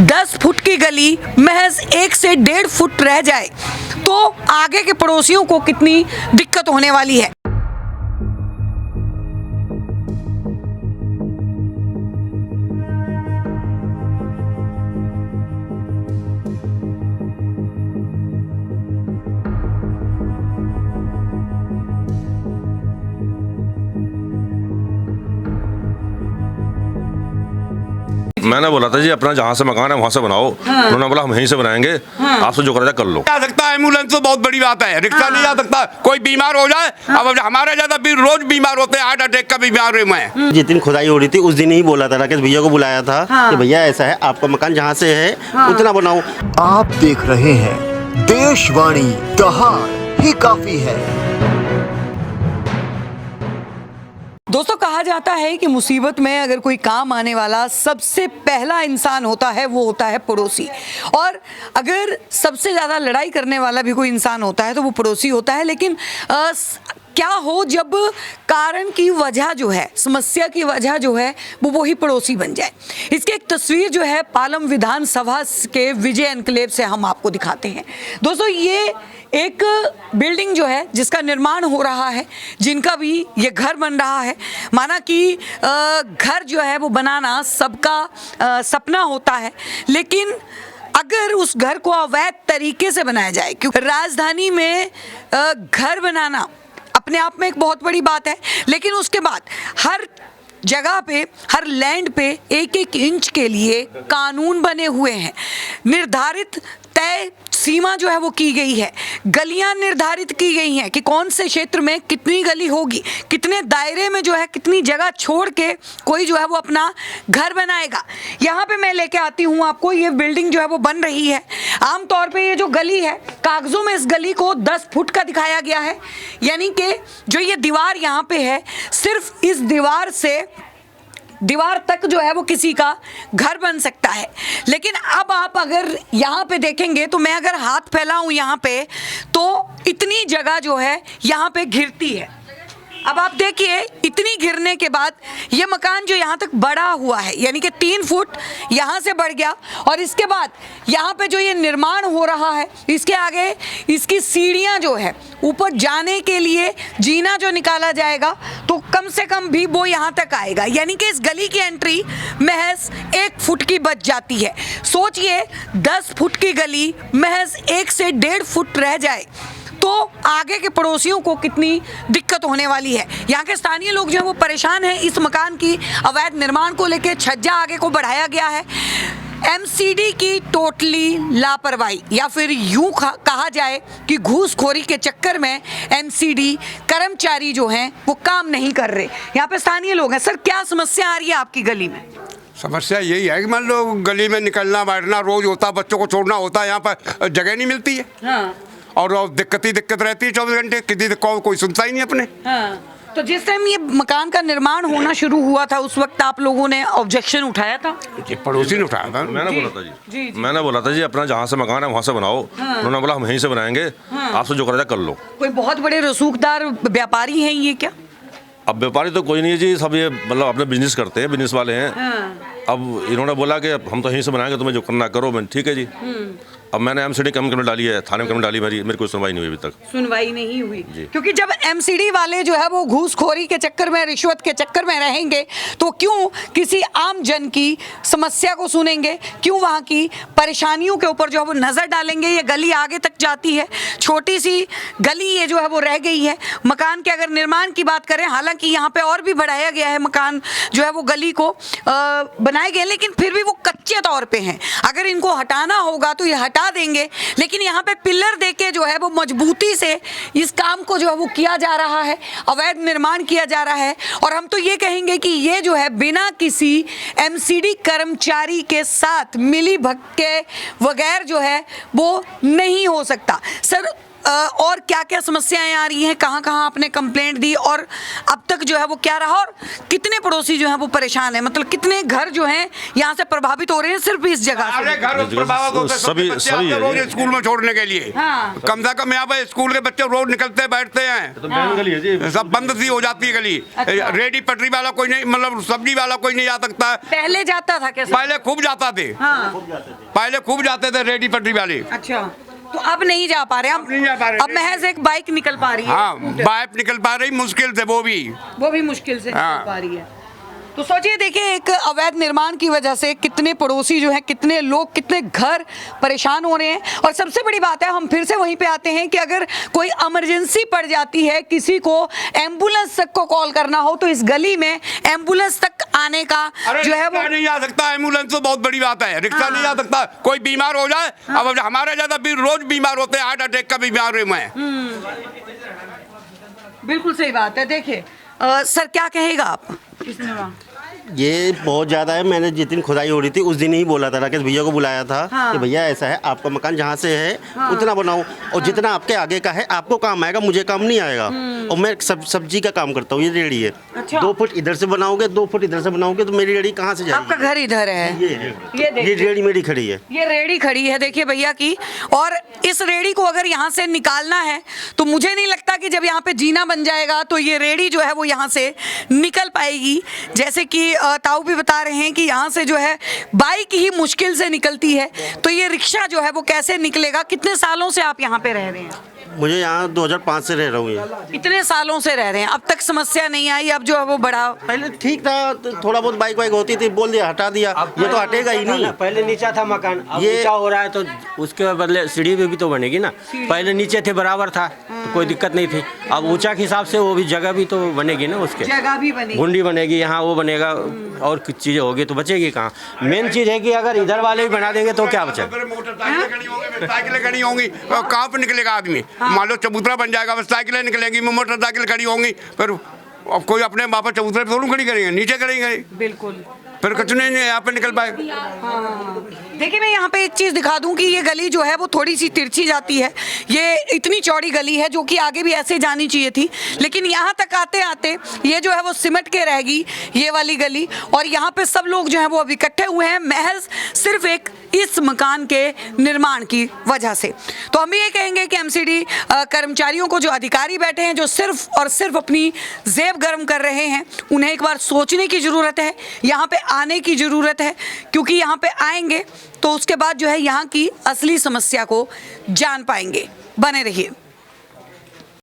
10 foot की गली महज 1 से 1.5 फुट रह जाए तो आगे के पड़ोसियों को कितनी दिक्कत होने वाली है। मैंने बोला था जी अपना जहाँ से मकान है वहाँ से बनाओ। उन्होंने बोला हम यहीं से बनाएंगे। आपसे जो करा कर लो। आ सकता है एम्बुलेंस तो बहुत बड़ी बात है, रिक्शा नहीं आ सकता। कोई बीमार हो जाए, अब हमारे ज्यादा रोज बीमार होते हैं, हार्ट अटैक का बीमार हूँ मैं। जिस दिन खुदाई हो रही थी उस दिन ही बोला था, राकेश भैया को बुलाया था कि भैया ऐसा है, आपका मकान जहाँ से है उतना बनाओ। आप देख रहे हैं देशवाणी, दहाड़ ही काफी है। दोस्तों, कहा जाता है कि मुसीबत में अगर कोई काम आने वाला सबसे पहला इंसान होता है वो होता है पड़ोसी, और अगर सबसे ज़्यादा लड़ाई करने वाला भी कोई इंसान होता है तो वो पड़ोसी होता है। लेकिन क्या हो जब कारण की वजह जो है, समस्या की वजह जो है वो ही पड़ोसी बन जाए। इसकी एक तस्वीर जो है पालम विधानसभा के विजय एनक्लेव से हम आपको दिखाते हैं। दोस्तों, ये एक बिल्डिंग जो है जिसका निर्माण हो रहा है, जिनका भी ये घर बन रहा है। माना कि घर जो है वो बनाना सबका सपना होता है, लेकिन अगर उस घर को अवैध तरीके से बनाया जाए, क्योंकि राजधानी में घर बनाना अपने आप में एक बहुत बड़ी बात है, लेकिन उसके बाद हर जगह पे, हर लैंड पे 1-1 इंच के लिए कानून बने हुए हैं। निर्धारित तय सीमा जो है वो की गई है, गलियां निर्धारित की गई हैं कि कौन से क्षेत्र में कितनी गली होगी, कितने दायरे में जो है कितनी जगह छोड़ के कोई जो है वो अपना घर बनाएगा। यहाँ पे मैं लेके आती हूँ आपको, ये बिल्डिंग जो है वो बन रही है। आमतौर पे ये जो गली है, कागजों में इस गली को 10 फुट का दिखाया गया है, यानी कि जो ये दीवार यहाँ पे है, सिर्फ इस दीवार से दीवार तक जो है वो किसी का घर बन सकता है। लेकिन अब आप अगर यहाँ पे देखेंगे तो मैं अगर हाथ फैलाऊं यहाँ पे तो इतनी जगह जो है यहाँ पे घिरती है। अब आप देखिए, इतनी घिरने के बाद ये मकान जो यहाँ तक बढ़ा हुआ है, यानी कि 3 फुट यहाँ से बढ़ गया, और इसके बाद यहाँ पे जो ये निर्माण हो रहा है, इसके आगे इसकी सीढ़ियाँ जो है ऊपर जाने के लिए जीना जो निकाला जाएगा तो कम से कम भी वो यहाँ तक आएगा, यानी कि इस गली की एंट्री महज 1 फुट की बच जाती है। सोचिए, 10 फुट की गली महज 1 से 1.5 फुट रह जाए तो आगे के पड़ोसियों को कितनी दिक्कत होने वाली है। यहाँ के स्थानीय लोग जो है वो परेशान हैं इस मकान की अवैध निर्माण को लेकर। छज्जा आगे को बढ़ाया गया है। एमसीडी की टोटली लापरवाही, या फिर यूं कहा जाए कि घूसखोरी के चक्कर में एमसीडी कर्मचारी जो हैं वो काम नहीं कर रहे। यहाँ पे स्थानीय लोग हैं। सर, क्या समस्या आ रही है आपकी गली में? समस्या यही है कि मान लो गली में निकलना बैठना रोज होता है, बच्चों को छोड़ना होता है, यहाँ पर जगह नहीं मिलती है। हाँ। और दिक्कत रहती है 24 घंटे, किसी कोई सुनता ही नहीं अपने। हाँ। तो जिस टाइम ये मकान का निर्माण होना शुरू हुआ था उस वक्त आप लोगों ने ऑब्जेक्शन उठाया था? पड़ोसी ने उठाया था। मैंने बोला था जी, मैंने बोला था जी अपना जहाँ से मकान है वहाँ से बनाओ। उन्होंने बोला हम यहीं से बनाएंगे। आपसे जो करा कर लो। कोई बहुत बड़े रसूखदार व्यापारी हैं ये क्या? अब व्यापारी तो कोई नहीं है जी, सब ये मतलब अपने बिजनेस करते हैं, बिजनेस वाले हैं। अब इन्होंने बोला कि हम तो यहीं से बनाएंगे, तुम्हें जो करना करो। मैं ठीक है जी। अब मैंने एमसीडी कंप्लेंट डाली है, थाने में कंप्लेंट डाली, मेरी कोई सुनवाई नहीं हुई अभी तक। सुनवाई नहीं हुई क्योंकि जब एमसीडी वाले जो है वो घूसखोरी के चक्कर में, रिश्वत के चक्कर में रहेंगे तो क्यों किसी आम जन की समस्या को सुनेंगे, क्यों वहाँ की परेशानियों के ऊपर जो है वो नज़र डालेंगे। ये गली आगे तक जाती है, छोटी सी गली ये जो है वो रह गई है। मकान के अगर निर्माण की बात करें, हालांकि यहाँ पे और भी बढ़ाया गया है, मकान जो है वो गली को बनाए गए, लेकिन फिर भी वो कच्चे तौर पे हैं। अगर इनको हटाना होगा तो ये हटा देंगे, लेकिन यहाँ पे पिलर देके जो है वो मजबूती से इस काम को जो है वो किया जा रहा है, अवैध निर्माण किया जा रहा है। और हम तो ये कहेंगे कि ये जो है बिना किसी एमसीडी कर्मचारी के साथ मिली भगत के बगैर जो है वो नहीं हो सकता। सर, और क्या क्या समस्याएं आ रही हैं, कहाँ कहाँ आपने कंप्लेंट दी और अब तक जो है वो क्या रहा, और कितने पड़ोसी जो हैं वो परेशान हैं, मतलब कितने घर जो हैं यहाँ से प्रभावित हो रहे हैं सिर्फ इस जगह अरे से? घर प्रभावित होते हैं, सभी- बच्चे सभी आते है रोज ये। स्कूल में छोड़ने के लिए। हाँ। कम से कम यहाँ पे स्कूल के बच्चे रोज निकलते बैठते हैं, तो बैन गली है जी। सब बंद सी हो जाती है गली। अच्छा। रेडी पटरी वाला कोई नहीं, मतलब सब्जी वाला कोई नहीं जा सकता है। पहले जाता था कैसे? पहले खूब जाता थे, हाँ। पहले खूब जाते थे रेडी पटरी वाले। अच्छा, तो अब नहीं जा पा रहे, अब नहीं जा पा रहे। अब महज एक बाइक निकल पा रही है। हाँ, स्कूटर। बाइक निकल पा रही मुश्किल से, वो भी मुश्किल से हाँ। निकल पा रही है। तो सोचिए, देखिए एक अवैध निर्माण की वजह से कितने पड़ोसी जो हैं, कितने लोग, कितने घर परेशान हो रहे हैं। और सबसे बड़ी बात है, हम फिर से वहीं पे आते हैं कि अगर कोई इमरजेंसी पड़ जाती है, किसी को एम्बुलेंस तक को कॉल करना हो, तो इस गली में एम्बुलेंस तक आने का अरे जो है वो रिक्शा नहीं आ सकता, एम्बुलेंस तो बहुत बड़ी बात है, रिक्शा नहीं आ सकता। कोई बीमार हो जाए, अब हमारे ज्यादा भी रोज बीमार होते हैं, हार्ट अटैक का बीमार हूँ मैं। बिल्कुल सही बात है। देखिए सर, क्या कहेगा आप? ये बहुत ज़्यादा है। मैंने जिस दिन खुदाई हो रही थी उस दिन ही बोला था, राकेश भैया को बुलाया था हाँ। कि भैया ऐसा है, आपका मकान जहाँ से है उतना बनाओ, और जितना आपके आगे का है आपको काम आएगा, मुझे काम नहीं आएगा। और मैं सब्जी का काम करता हूँ, ये रेडी है। अच्छा। 2 फुट इधर से बनाओगे, 2 फुट इधर से बनाओगे, तो मेरी रेडी कहाँ से आपका जाएगी? घर इधर है, ये देखिए। रेडी मेरी खड़ी है। ये रेडी खड़ी है, देखिए भैया की। और इस रेडी को अगर यहाँ से निकालना है तो मुझे नहीं लगता कि जब यहाँ पे जीना बन जाएगा तो ये रेडी जो है वो यहाँ से निकल पाएगी। जैसे कि ताऊ भी बता रहे हैं कि यहाँ से जो है बाइक ही मुश्किल से निकलती है, तो ये रिक्शा जो है वो कैसे निकलेगा? कितने सालों से आप यहाँ पे रह रहे हैं? मुझे यहाँ 2005 से रह रहा हूँ। ये इतने सालों से रह रहे हैं, अब तक समस्या नहीं आई? अब जो है वो बड़ा पहले ठीक था, तो थोड़ा बहुत बाइक वाइक होती थी, बोल दिया हटा दिया, ये तो हटेगा ही नहीं। पहले नीचा था मकान, अब ये- ऊंचा हो रहा है, तो उसके बदले सीढ़ी भी तो बनेगी ना। पहले नीचे थे बराबर था, तो कोई दिक्कत नहीं थी। अब ऊंचा के हिसाब से वो भी जगह भी तो बनेगी ना, उसके जगह भी बनी। गुंडी बनेगी, यहाँ वो बनेगा, और कुछ चीज़ें होगी तो बचेगी कहाँ। मेन चीज़ है कि अगर इधर वाले भी बना देंगे तो क्या बचेगा। मोटरसाइकिलें खड़ी होंगी, साइकिलें खड़ी होंगी, कहाँ पे निकलेगा आदमी? मान लो चबूतरा बन जाएगा, बस साइकिलें निकलेंगी, मोटरसाइकिल खड़ी होंगी, फिर अब कोई अपने वापस चबूतरे पे थोड़ी खड़ी करेंगे, नीचे करेंगे, बिल्कुल। फिर कुछ नहीं यहाँ पे निकल पाए। देखिए, मैं यहाँ पे एक चीज़ दिखा दूं कि ये गली जो है वो थोड़ी सी तिरछी जाती है। ये इतनी चौड़ी गली है जो कि आगे भी ऐसे जानी चाहिए थी, लेकिन यहाँ तक आते आते ये जो है वो सिमट के रहेगी, ये वाली गली। और यहाँ पे सब लोग जो हैं वो अब इकट्ठे हुए हैं महज सिर्फ एक इस मकान के निर्माण की वजह से। तो हम भी ये कहेंगे कि एमसीडी कर्मचारियों को, जो अधिकारी बैठे हैं, जो सिर्फ और सिर्फ अपनी जेब गर्म कर रहे हैं, उन्हें एक बार सोचने की ज़रूरत है, यहाँ पे आने की ज़रूरत है, क्योंकि यहाँ पे आएंगे तो उसके बाद जो है यहाँ की असली समस्या को जान पाएंगे। बने रहिए।